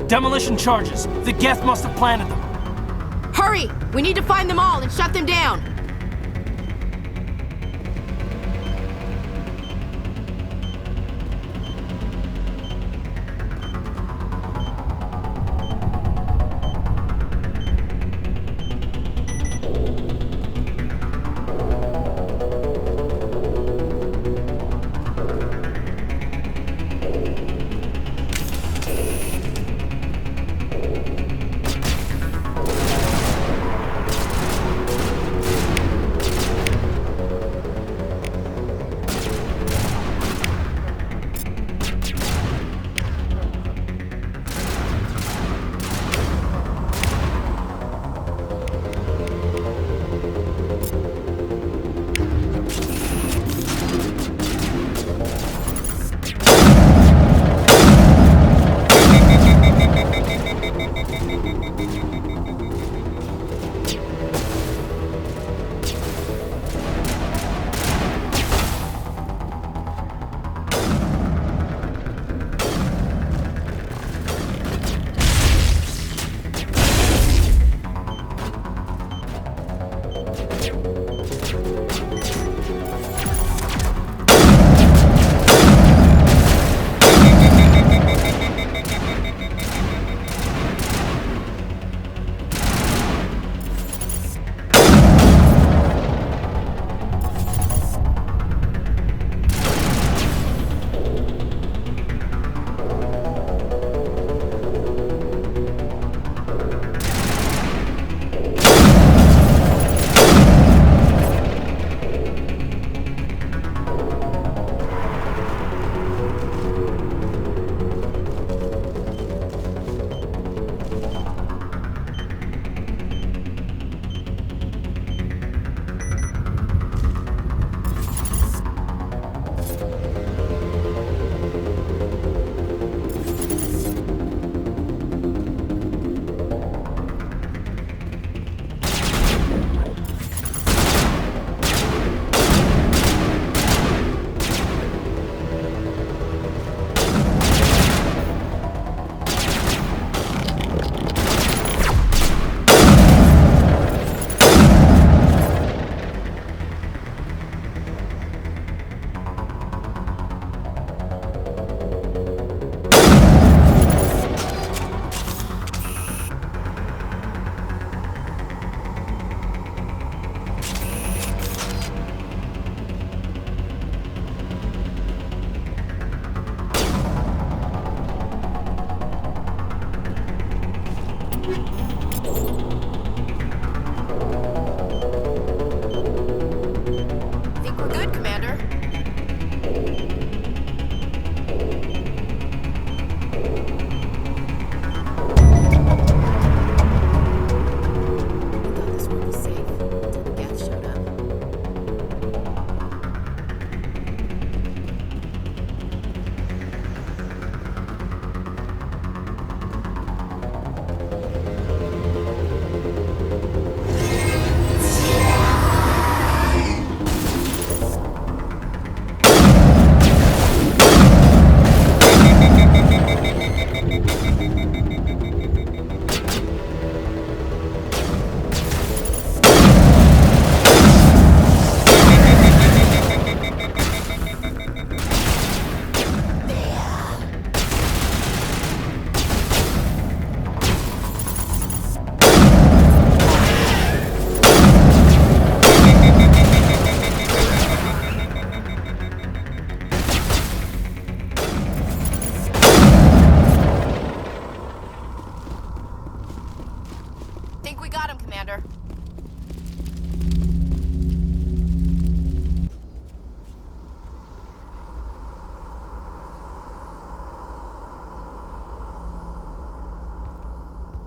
Demolition charges. The Geth must have planted them. Hurry! We need to find them all and shut them down!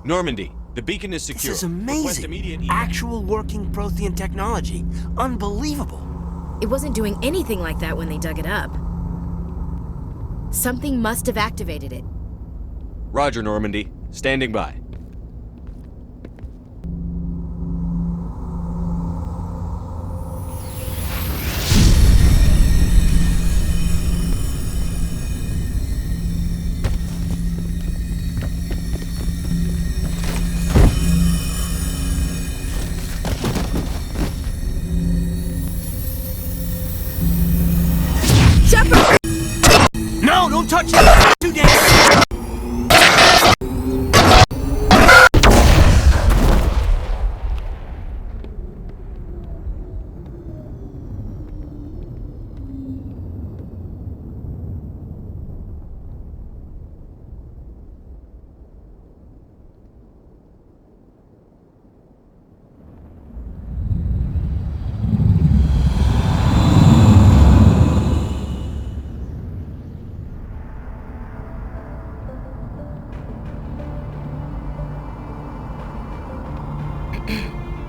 Normandy, the beacon is secure. This is amazing. Actual working Prothean technology. Unbelievable. It wasn't doing anything like that when they dug it up. Something must have activated it. Roger, Normandy. Standing by. Don't touch it! Too dangerous!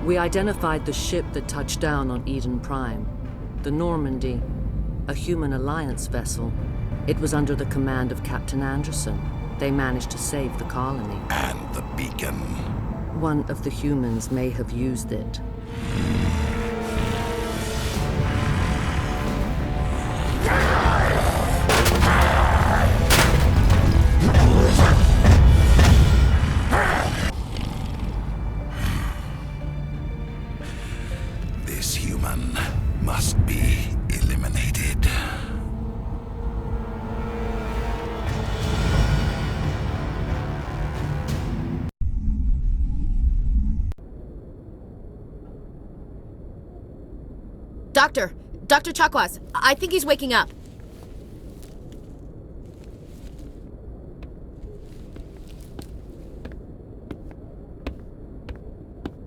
We identified the ship that touched down on Eden Prime. The Normandy, a human alliance vessel. It was under the command of Captain Anderson. They managed to save the colony. And the beacon. One of the humans may have used it. This human must be eliminated. Dr. Chakwas, I think he's waking up.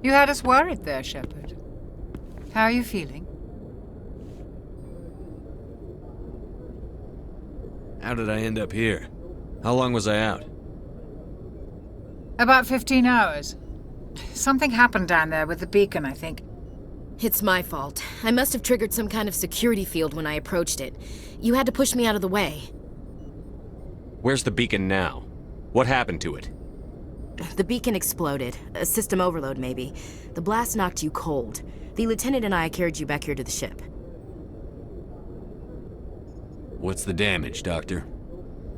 You had us worried there, Shepard. How are you feeling? How did I end up here? How long was I out? About 15 hours. Something happened down there with the beacon, I think. It's my fault. I must have triggered some kind of security field when I approached it. You had to push me out of the way. Where's the beacon now? What happened to it? The beacon exploded. A system overload, maybe. The blast knocked you cold. The lieutenant and I carried you back here to the ship. What's the damage, Doctor?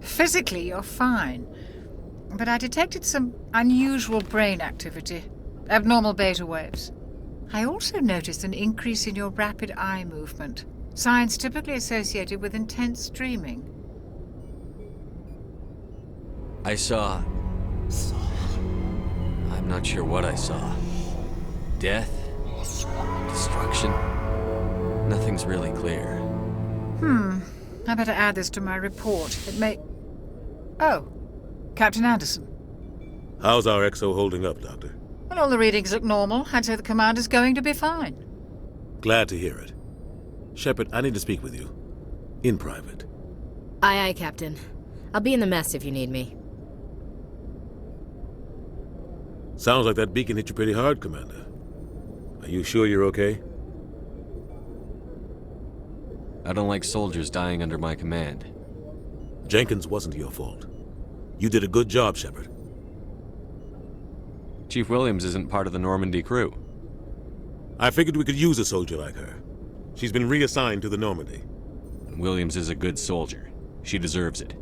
Physically, you're fine. But I detected some unusual brain activity. Abnormal beta waves. I also noticed an increase in your rapid eye movement. Signs typically associated with intense dreaming. I saw... I'm not sure what I saw. Death? Destruction? Nothing's really clear. I better add this to my report. It may... Oh, Captain Anderson. How's our XO holding up, Doctor? Well, all the readings look normal. I'd say the commander's going to be fine. Glad to hear it. Shepard, I need to speak with you. In private. Aye, Captain. I'll be in the mess if you need me. Sounds like that beacon hit you pretty hard, Commander. Are you sure you're okay? I don't like soldiers dying under my command. Jenkins wasn't your fault. You did a good job, Shepard. Chief Williams isn't part of the Normandy crew. I figured we could use a soldier like her. She's been reassigned to the Normandy. And Williams is a good soldier. She deserves it.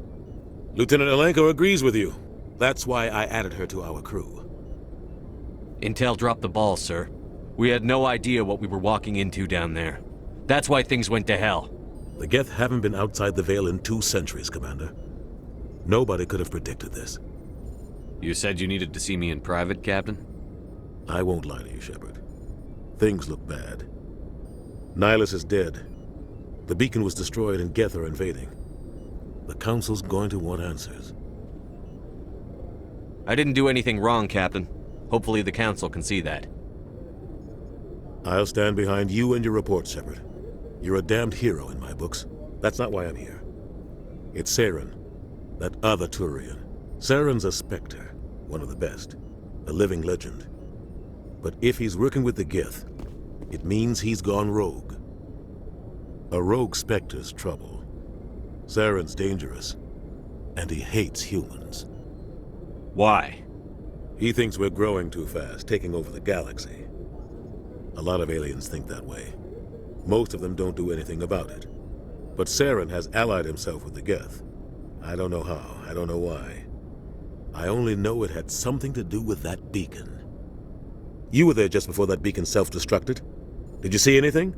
Lieutenant Alenko agrees with you. That's why I added her to our crew. Intel dropped the ball, sir. We had no idea what we were walking into down there. That's why things went to hell. The Geth haven't been outside the Veil in 2 centuries, Commander. Nobody could have predicted this. You said you needed to see me in private, Captain? I won't lie to you, Shepard. Things look bad. Nihilus is dead. The beacon was destroyed and Geth are invading. The Council's going to want answers. I didn't do anything wrong, Captain. Hopefully the Council can see that. I'll stand behind you and your report, Shepard. You're a damned hero in my books. That's not why I'm here. It's Saren, that other Turian. Saren's a Spectre, one of the best, a living legend. But if he's working with the Geth, it means he's gone rogue. A rogue Spectre's trouble. Saren's dangerous, and he hates humans. Why? He thinks we're growing too fast, taking over the galaxy. A lot of aliens think that way. Most of them don't do anything about it. But Saren has allied himself with the Geth. I don't know how, I don't know why. I only know it had something to do with that beacon. You were there just before that beacon self-destructed. Did you see anything?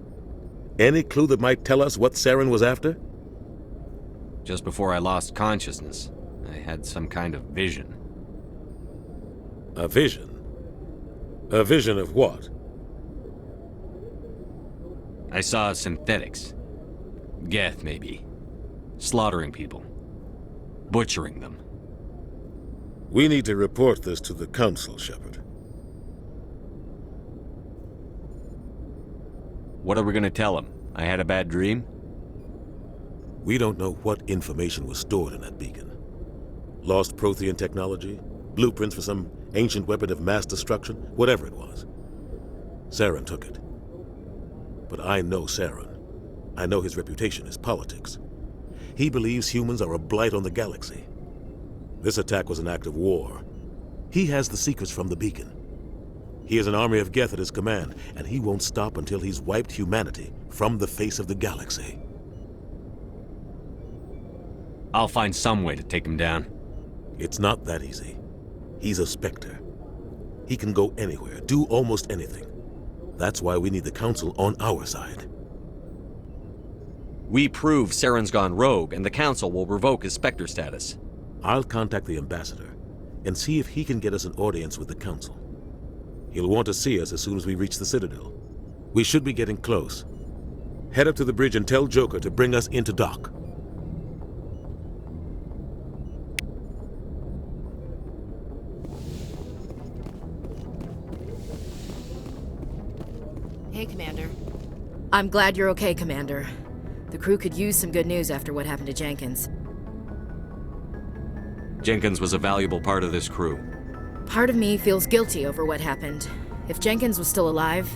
Any clue that might tell us what Saren was after? Just before I lost consciousness, I had some kind of vision. A vision? A vision of what? I saw synthetics. Geth, maybe. Slaughtering people. Butchering them. We need to report this to the Council, Shepard. What are we gonna tell them? I had a bad dream? We don't know what information was stored in that beacon. Lost Prothean technology? Blueprints for some ancient weapon of mass destruction? Whatever it was. Saren took it. But I know Saren. I know his reputation is politics. He believes humans are a blight on the galaxy. This attack was an act of war. He has the secrets from the beacon. He has an army of Geth at his command, and he won't stop until he's wiped humanity from the face of the galaxy. I'll find some way to take him down. It's not that easy. He's a Spectre. He can go anywhere, do almost anything. That's why we need the Council on our side. We prove Saren's gone rogue, and the Council will revoke his Spectre status. I'll contact the Ambassador and see if he can get us an audience with the Council. He'll want to see us as soon as we reach the Citadel. We should be getting close. Head up to the bridge and tell Joker to bring us into dock. Hey, Commander. I'm glad you're okay, Commander. The crew could use some good news after what happened to Jenkins. Jenkins was a valuable part of this crew. Part of me feels guilty over what happened. If Jenkins was still alive,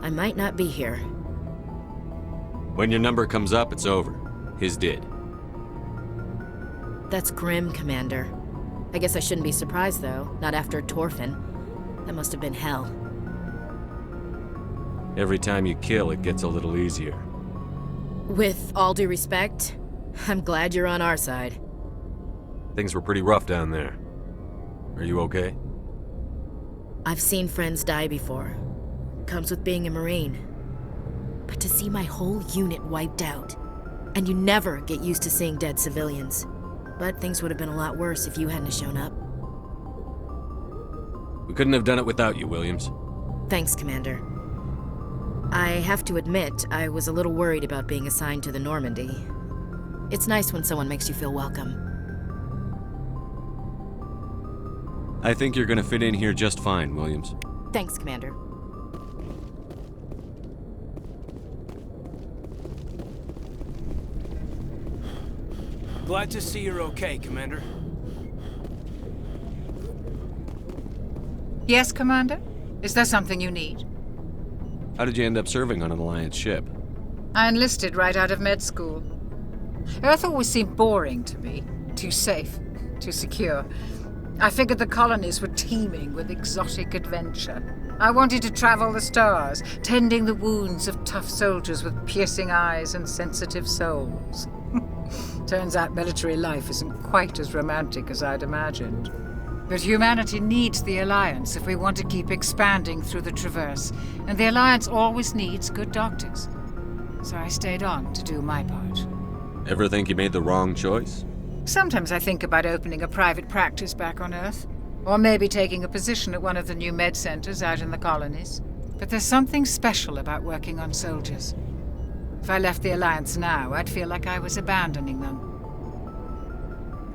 I might not be here. When your number comes up, it's over. His did. That's grim, Commander. I guess I shouldn't be surprised, though. Not after Torfin. That must have been hell. Every time you kill, it gets a little easier. With all due respect, I'm glad you're on our side. Things were pretty rough down there. Are you okay? I've seen friends die before. Comes with being a Marine. But to see my whole unit wiped out, and you never get used to seeing dead civilians. But things would have been a lot worse if you hadn't shown up. We couldn't have done it without you, Williams. Thanks, Commander. I have to admit, I was a little worried about being assigned to the Normandy. It's nice when someone makes you feel welcome. I think you're gonna fit in here just fine, Williams. Thanks, Commander. Glad to see you're okay, Commander. Yes, Commander? Is there something you need? How did you end up serving on an Alliance ship? I enlisted right out of med school. Earth always seemed boring to me. Too safe, too secure. I figured the colonies were teeming with exotic adventure. I wanted to travel the stars, tending the wounds of tough soldiers with piercing eyes and sensitive souls. Turns out military life isn't quite as romantic as I'd imagined. But humanity needs the Alliance if we want to keep expanding through the Traverse, and the Alliance always needs good doctors. So I stayed on to do my part. Ever think you made the wrong choice? Sometimes I think about opening a private practice back on Earth, or maybe taking a position at one of the new med centers out in the colonies. But there's something special about working on soldiers. If I left the Alliance now, I'd feel like I was abandoning them.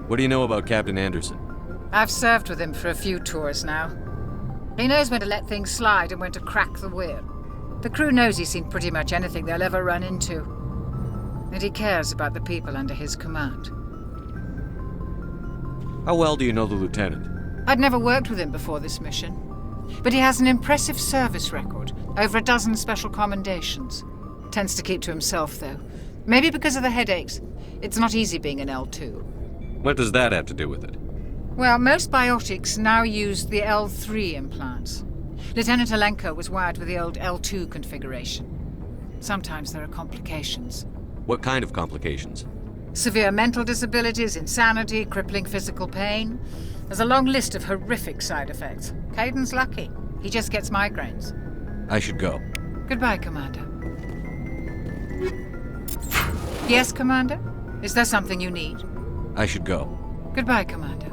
What do you know about Captain Anderson? I've served with him for a few tours now. He knows when to let things slide and when to crack the whip. The crew knows he's seen pretty much anything they'll ever run into. And he cares about the people under his command. How well do you know the lieutenant? I'd never worked with him before this mission. But he has an impressive service record, over a dozen special commendations. Tends to keep to himself, though. Maybe because of the headaches. It's not easy being an L2. What does that have to do with it? Well, most biotics now use the L3 implants. Lieutenant Alenko was wired with the old L2 configuration. Sometimes there are complications. What kind of complications? Severe mental disabilities, insanity, crippling physical pain. There's a long list of horrific side effects. Caden's lucky. He just gets migraines. I should go. Goodbye, Commander. Yes, Commander? Is there something you need? I should go. Goodbye, Commander.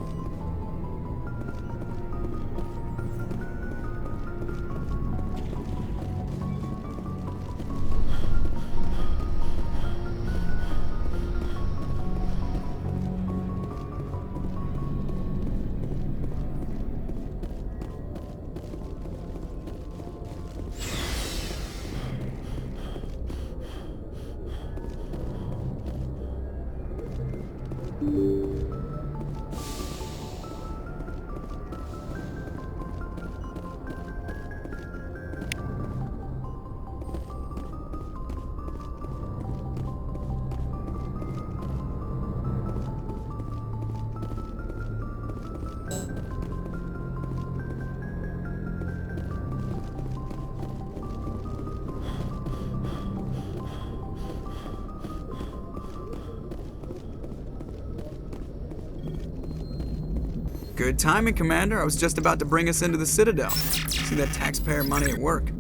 Good timing, Commander. I was just about to bring us into the Citadel. See that taxpayer money at work.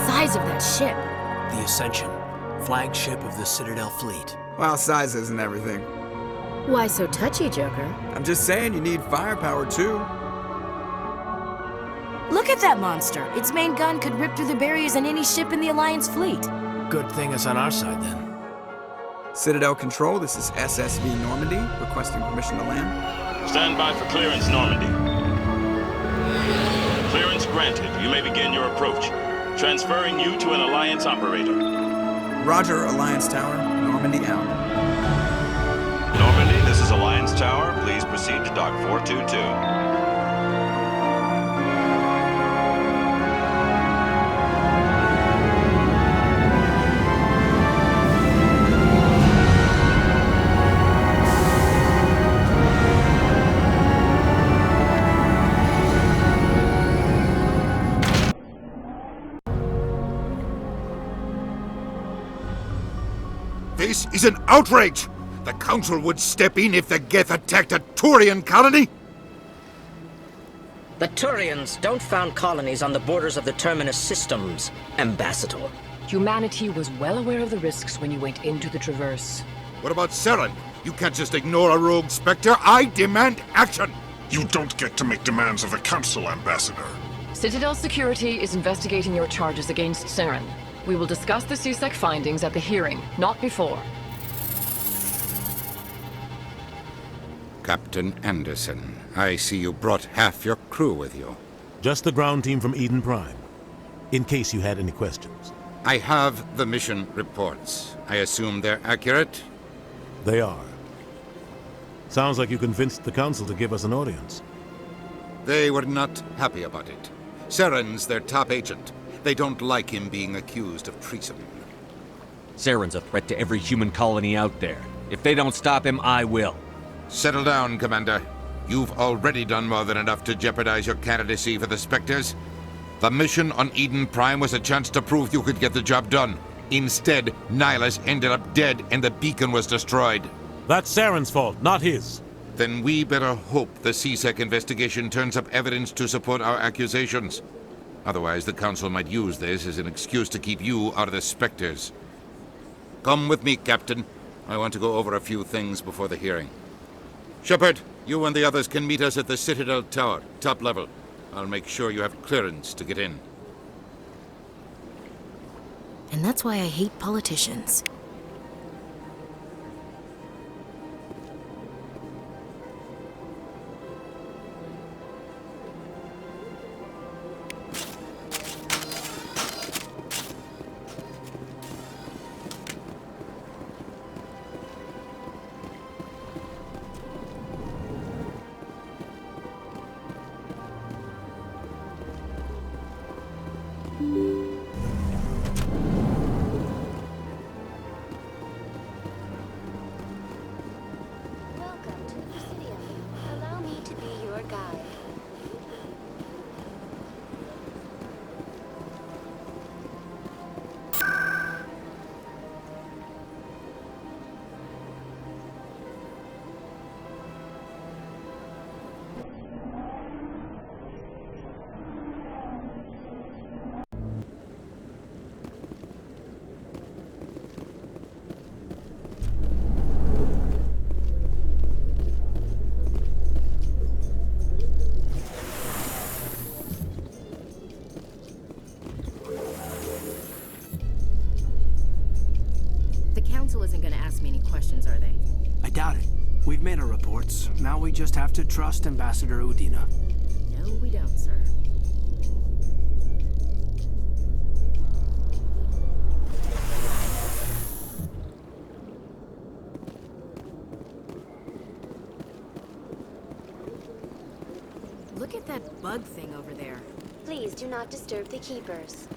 Size of that ship. The Ascension, flagship of the Citadel fleet. Well, size isn't everything. Why so touchy, Joker? I'm just saying you need firepower, too. Look at that monster. Its main gun could rip through the barriers in any ship in the Alliance fleet. Good thing it's on our side, then. Citadel Control, this is SSV Normandy, requesting permission to land. Stand by for clearance, Normandy. Clearance granted. You may begin your approach. Transferring you to an Alliance operator. Roger, Alliance Tower. Normandy out. Normandy, this is Alliance Tower. Please proceed to Dock 422. This is an outrage! The Council would step in if the Geth attacked a Turian colony? The Turians don't found colonies on the borders of the Terminus systems, Ambassador. Humanity was well aware of the risks when you went into the Traverse. What about Saren? You can't just ignore a rogue Spectre. I demand action! You don't get to make demands of the Council, Ambassador. Citadel Security is investigating your charges against Saren. We will discuss the CSEC findings at the hearing, not before. Captain Anderson, I see you brought half your crew with you. Just the ground team from Eden Prime, in case you had any questions. I have the mission reports. I assume they're accurate? They are. Sounds like you convinced the Council to give us an audience. They were not happy about it. Saren's their top agent. They don't like him being accused of treason. Saren's a threat to every human colony out there. If they don't stop him, I will. Settle down, Commander. You've already done more than enough to jeopardize your candidacy for the Spectres. The mission on Eden Prime was a chance to prove you could get the job done. Instead, Nihilus ended up dead and the beacon was destroyed. That's Saren's fault, not his. Then we better hope the CSEC investigation turns up evidence to support our accusations. Otherwise, the Council might use this as an excuse to keep you out of the Spectres. Come with me, Captain. I want to go over a few things before the hearing. Shepard, you and the others can meet us at the Citadel Tower, top level. I'll make sure you have clearance to get in. And that's why I hate politicians. ask me any questions, are they? I doubt it. We've made our reports. Now we just have to trust Ambassador Udina. No, we don't, sir. Look at that bug thing over there. Please do not disturb the keepers.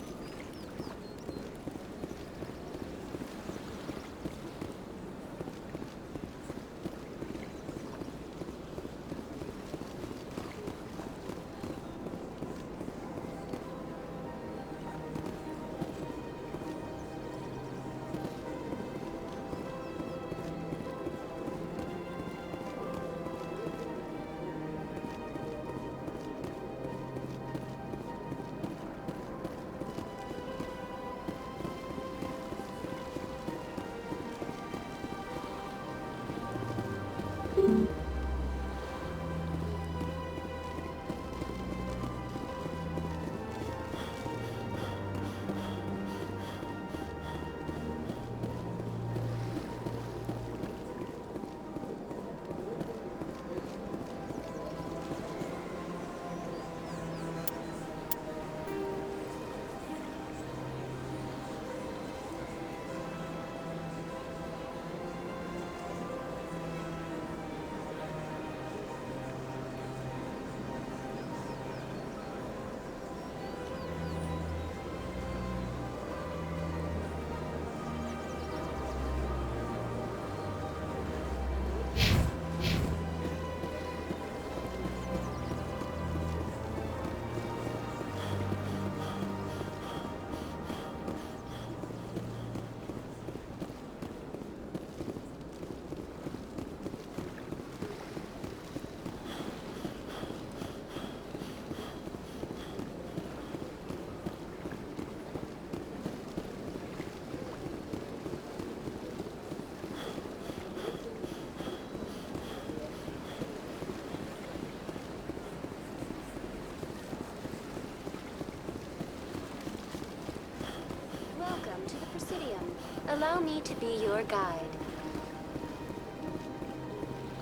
Allow me to be your guide.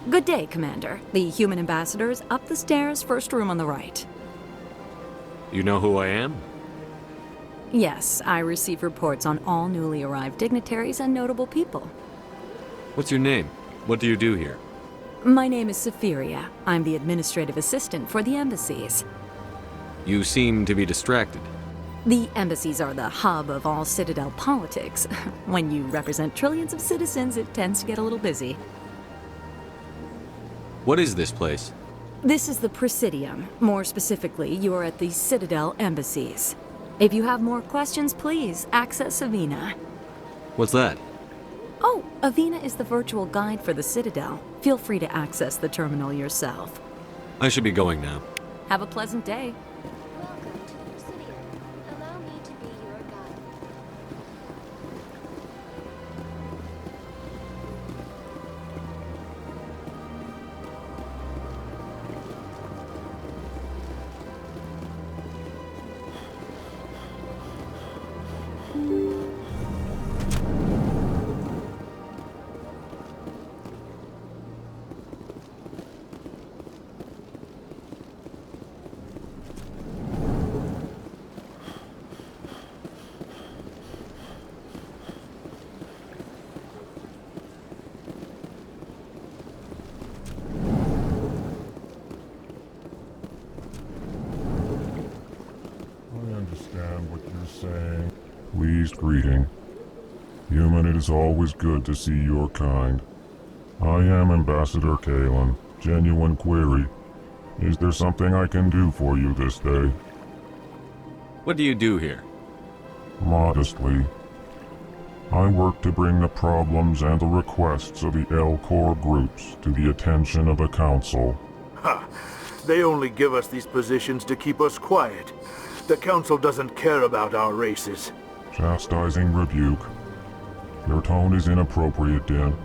Good day, Commander. The human ambassador is up the stairs, first room on the right. You know who I am? Yes, I receive reports on all newly arrived dignitaries and notable people. What's your name? What do you do here? My name is Safiria. I'm the administrative assistant for the embassies. You seem to be distracted. The embassies are the hub of all Citadel politics. When you represent trillions of citizens, it tends to get a little busy. What is this place? This is the Presidium. More specifically, you are at the Citadel embassies. If you have more questions, please access Avina. What's that? Oh, Avina is the virtual guide for the Citadel. Feel free to access the terminal yourself. I should be going now. Have a pleasant day. Welcome to the Presidium. Allow me to be your guide. Pleased greeting. Human, it is always good to see your kind. I am Ambassador Kalen. Genuine query. Is there something I can do for you this day? What do you do here? Modestly. I work to bring the problems and the requests of the L-Corps groups to the attention of the Council. Ha! They only give us these positions to keep us quiet. The Council doesn't care about our races. Chastising rebuke. Your tone is inappropriate, Din.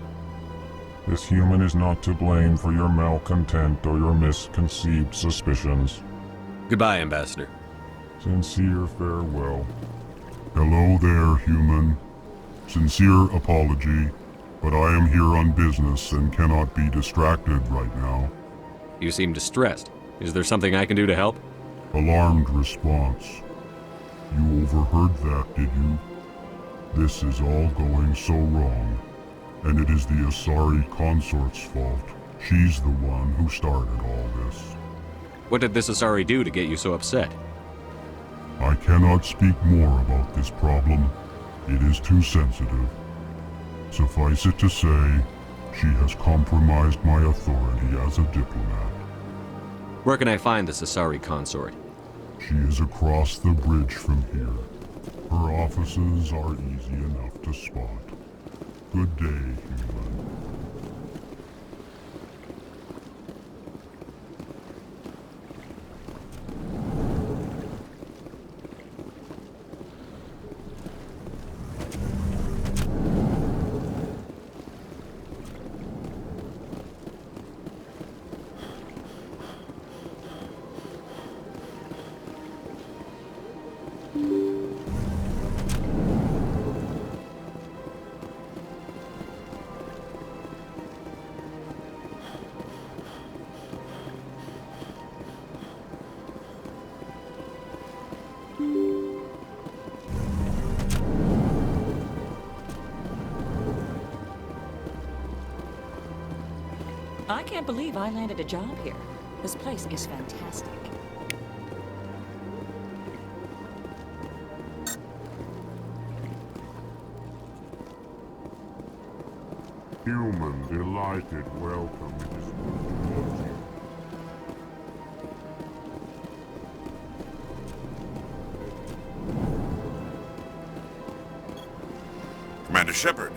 This human is not to blame for your malcontent or your misconceived suspicions. Goodbye, Ambassador. Sincere farewell. Hello there, human. Sincere apology. but I am here on business and cannot be distracted right now. You seem distressed. Is there something I can do to help? Alarmed response. You overheard that, did you? This is all going so wrong, and it is the Asari consort's fault. She's the one who started all this. What did this Asari do to get you so upset? I cannot speak more about this problem. It is too sensitive. Suffice it to say, she has compromised my authority as a diplomat. Where can I find this Asari consort? She is across the bridge from here. Her offices are easy enough to spot. Good day, human. I can't believe I landed a job here. This place is fantastic. Human, delighted welcome. It is good to meet you. Commander Shepard,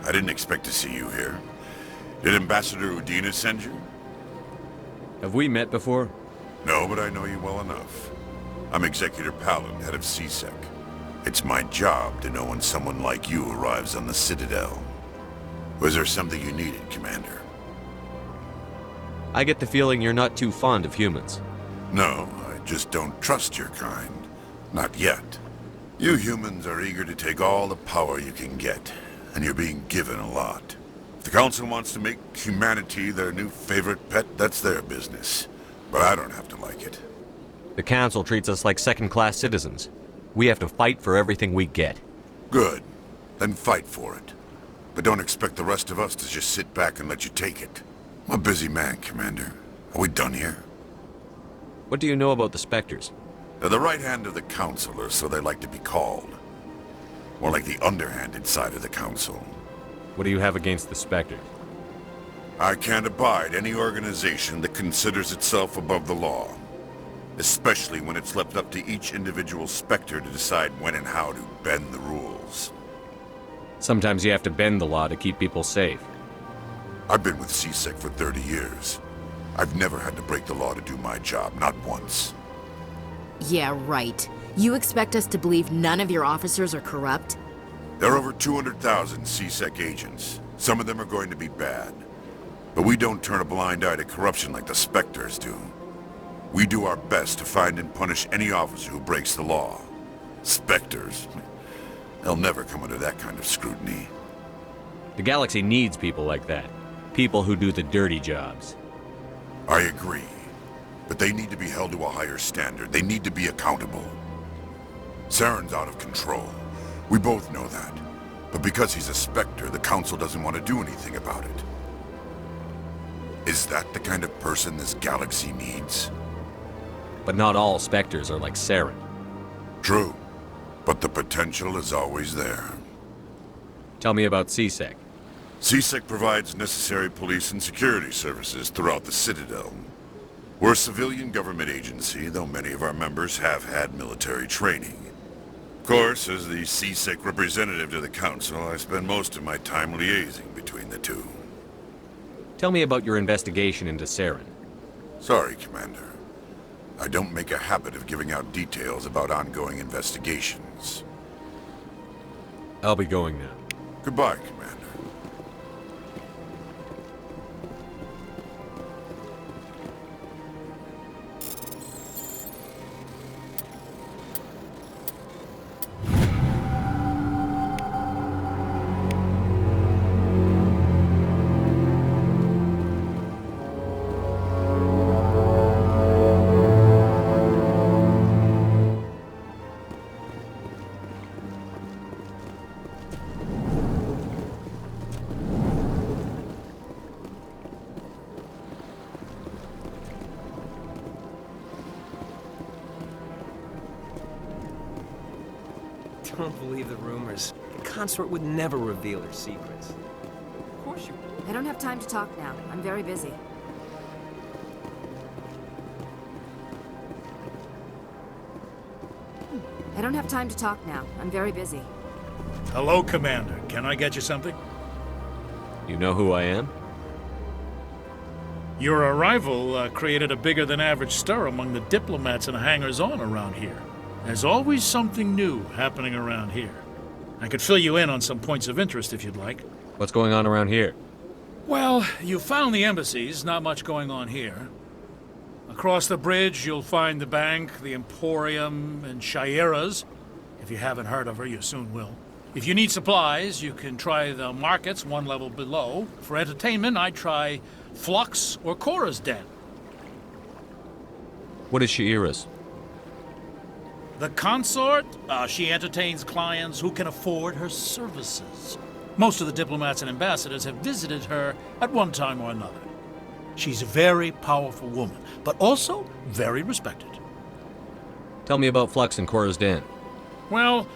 I didn't expect to see you here. Did Ambassador Udina send you? Have we met before? No, but I know you well enough. I'm Executor Palin, head of CSEC. It's my job to know when someone like you arrives on the Citadel. Was there something you needed, Commander? I get the feeling you're not too fond of humans. No, I just don't trust your kind. Not yet. You humans are eager to take all the power you can get, and you're being given a lot. If the Council wants to make humanity their new favorite pet, that's their business. But I don't have to like it. The Council treats us like second-class citizens. We have to fight for everything we get. Good. Then fight for it. But don't expect the rest of us to just sit back and let you take it. I'm a busy man, Commander. Are we done here? What do you know about the Spectres? They're the right hand of the Council, or so they like to be called. More like the underhanded side of the Council. What do you have against the Spectres? I can't abide any organization that considers itself above the law. Especially when it's left up to each individual Spectre to decide when and how to bend the rules. Sometimes you have to bend the law to keep people safe. I've been with CSEC for 30 years. I've never had to break the law to do my job, not once. Yeah, right. You expect us to believe none of your officers are corrupt? There are over 200,000 CSEC agents. Some of them are going to be bad. But we don't turn a blind eye to corruption like the Spectres do. We do our best to find and punish any officer who breaks the law. Spectres? They'll never come under that kind of scrutiny. The galaxy needs people like that. People who do the dirty jobs. I agree. But they need to be held to a higher standard. They need to be accountable. Saren's out of control. We both know that. But because he's a Spectre, the Council doesn't want to do anything about it. Is that the kind of person this galaxy needs? But not all Spectres are like Saren. True. But the potential is always there. Tell me about CSEC. CSEC provides necessary police and security services throughout the Citadel. We're a civilian government agency, though many of our members have had military training. Of course, as the CSEC representative to the Council, I spend most of my time liaising between the two. Tell me about your investigation into Saren. Sorry, Commander. I don't make a habit of giving out details about ongoing investigations. I'll be going now. Goodbye, Commander. Don't believe the rumors. The consort would never reveal her secrets. Of course you would. I don't have time to talk now. I'm very busy. I don't have time to talk now. I'm very busy. Hello, Commander. Can I get you something? You know who I am? Your arrival created a bigger-than-average stir among the diplomats and hangers-on around here. There's always something new happening around here. I could fill you in on some points of interest if you'd like. What's going on around here? Well, you found the embassies, not much going on here. Across the bridge, you'll find the bank, the Emporium, and Shaira's. If you haven't heard of her, you soon will. If you need supplies, you can try the markets one level below. For entertainment, I'd try Flux or Cora's Den. What is Shaira's? The consort, she entertains clients who can afford her services. Most of the diplomats and ambassadors have visited her at one time or another. She's a very powerful woman, but also very respected. Tell me about Flux and Cora's Den. Well,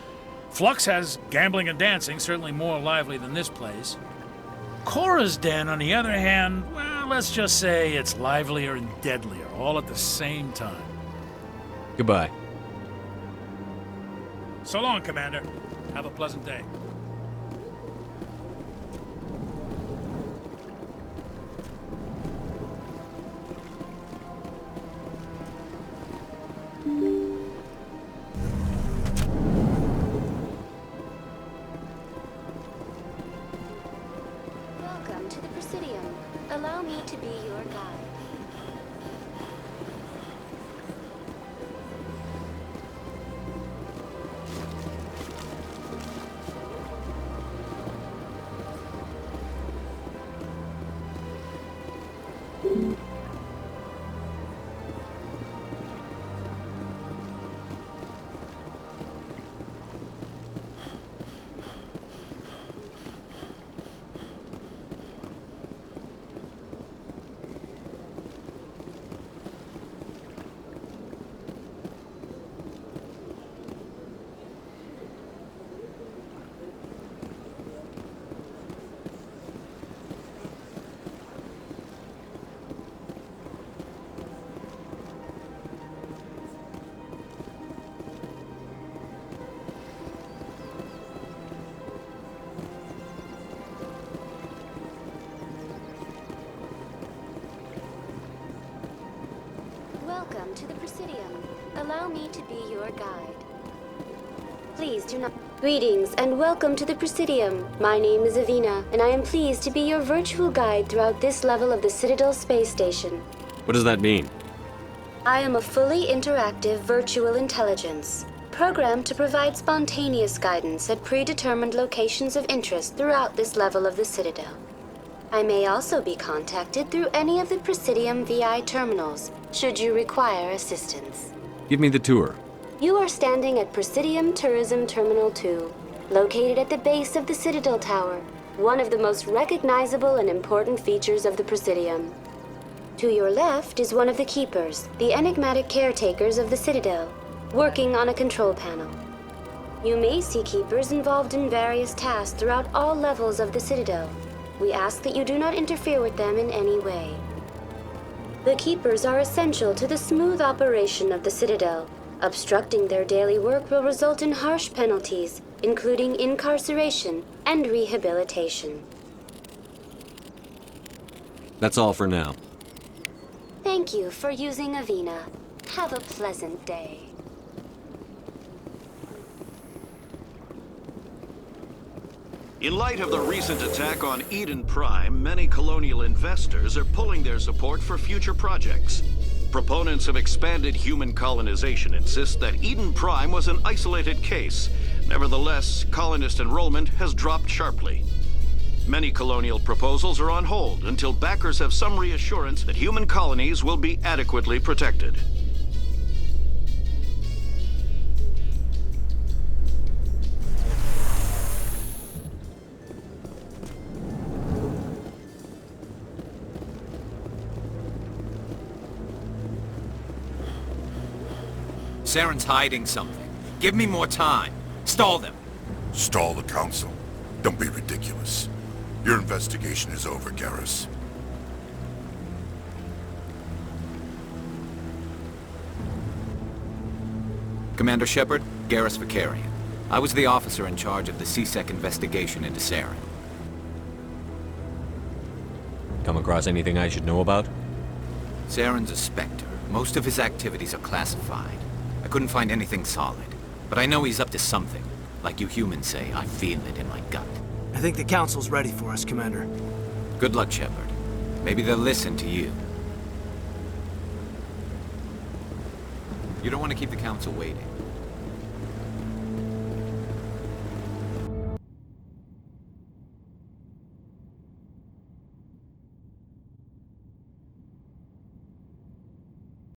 Flux has gambling and dancing, certainly more lively than this place. Cora's Den, on the other hand, well, let's just say it's livelier and deadlier, all at the same time. Goodbye. So long, Commander. Have a pleasant day. Welcome to the Presidium. Allow me to be your guide. Welcome to the Presidium. Allow me to be your guide. Please do not... Greetings and welcome to the Presidium. My name is Avina, and I am pleased to be your virtual guide throughout this level of the Citadel space station. What does that mean? I am a fully interactive virtual intelligence, programmed to provide spontaneous guidance at predetermined locations of interest throughout this level of the Citadel. I may also be contacted through any of the Presidium VI terminals, should you require assistance. Give me the tour. You are standing at Presidium Tourism Terminal 2, located at the base of the Citadel Tower, one of the most recognizable and important features of the Presidium. To your left is one of the Keepers, the enigmatic caretakers of the Citadel, working on a control panel. You may see Keepers involved in various tasks throughout all levels of the Citadel. We ask that you do not interfere with them in any way. The Keepers are essential to the smooth operation of the Citadel. Obstructing their daily work will result in harsh penalties, including incarceration and rehabilitation. That's all for now. Thank you for using Avina. Have a pleasant day. In light of the recent attack on Eden Prime, many colonial investors are pulling their support for future projects. Proponents of expanded human colonization insist that Eden Prime was an isolated case. Nevertheless, colonist enrollment has dropped sharply. Many colonial proposals are on hold until backers have some reassurance that human colonies will be adequately protected. Saren's hiding something. Give me more time. Stall them. Stall the Council? Don't be ridiculous. Your investigation is over, Garrus. Commander Shepard, Garrus Vicarian. I was the officer in charge of the CSEC investigation into Saren. Come across anything I should know about? Saren's a Spectre. Most of his activities are classified. I couldn't find anything solid. But I know he's up to something. Like you humans say, I feel it in my gut. I think the Council's ready for us, Commander. Good luck, Shepard. Maybe they'll listen to you. You don't want to keep the Council waiting.